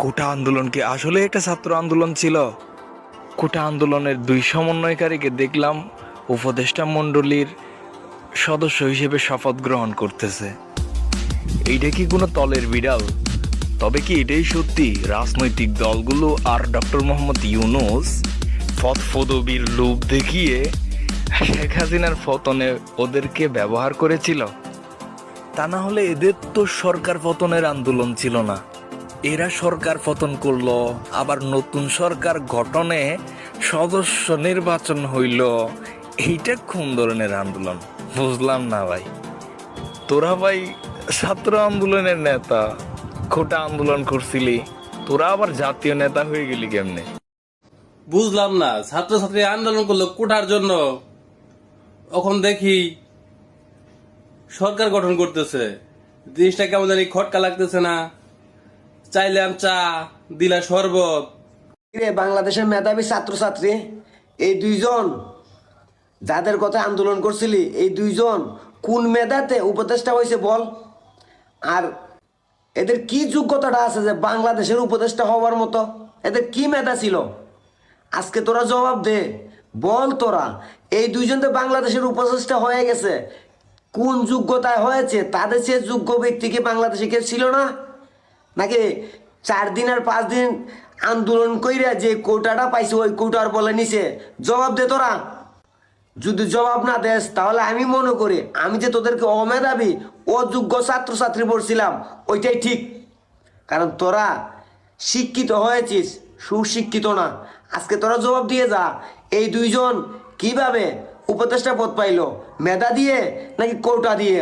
কোটা আন্দোলন কি আসলে একটা ছাত্র আন্দোলন ছিল? কোটা আন্দোলনের দুই সমন্বয়কারীকে দেখলাম উপদেষ্টা মণ্ডলীর সদস্য হিসেবে শপথ গ্রহণ করতেছে। এইটা কি কোনো তলের বিড়াল? তবে কি এটাই সত্যি রাজনৈতিক দলগুলো আর ডক্টর মোহাম্মদ ইউনূস পদবীর লোভ দেখিয়ে শেখ হাসিনার পতনে ওদেরকে ব্যবহার করেছিল? তা না হলে এদের তো সরকার পতনের আন্দোলন ছিল না। এরা সরকার পতন করলো, আবার নতুন সরকার গঠনে সদস্য নির্বাচন হইল। এইটা কোন ধরনের আন্দোলন বুঝলাম না ভাই। তোরা ভাই ছাত্র আন্দোলনের নেতা, কোটা আন্দোলন করছিলি, তোরা আবার জাতীয় নেতা হয়ে গেলি কেমনে? বুঝলাম না, ছাত্রছাত্রী আন্দোলন করলো কোটার জন্য, এখন দেখি সরকার গঠন করতেছে। জিনিসটা কেমন জানি খটকা লাগতেছে না? চাইলাম চা, দিলা শরবত। বাংলাদেশের মেধাবী ছাত্রছাত্রী এই দুইজন যাদের কথা আন্দোলন করছিলি, এই দুইজন কোন মেধাতে উপদেষ্টা হয়েছে বল? আর এদের কি যোগ্যতাটা আছে যে বাংলাদেশের উপদেষ্টা হওয়ার মতো? এদের কি মেধা ছিল? আজকে তোরা জবাব দে, বল তোরা। এই দুইজন তো বাংলাদেশের উপদেষ্টা হয়ে গেছে, কোন যোগ্যতায় হয়েছে? তাদের সে যোগ্য ব্যক্তি কি বাংলাদেশে কেউ ছিল না? নাকি 4 দিন আর 5 দিন আন্দোলন কইরা যে কোটাটা পাইছে ওই কোটার বলে নিছে? জবাব দে তোরা। যদি জবাব না দেস তাহলে আমি মনে করি আমি যে তোদেরকে অমেধাবী অযোগ্য ছাত্রছাত্রী বলছিলাম ওইটাই ঠিক। কারণ তোরা শিক্ষিত হয়েছিস, সুশিক্ষিত না। আজকে তোরা জবাব দিয়ে যা, এই দুইজন কিভাবে উপদেষ্টা পদ পাইলো? মেধা দিয়ে নাকি কোটা দিয়ে?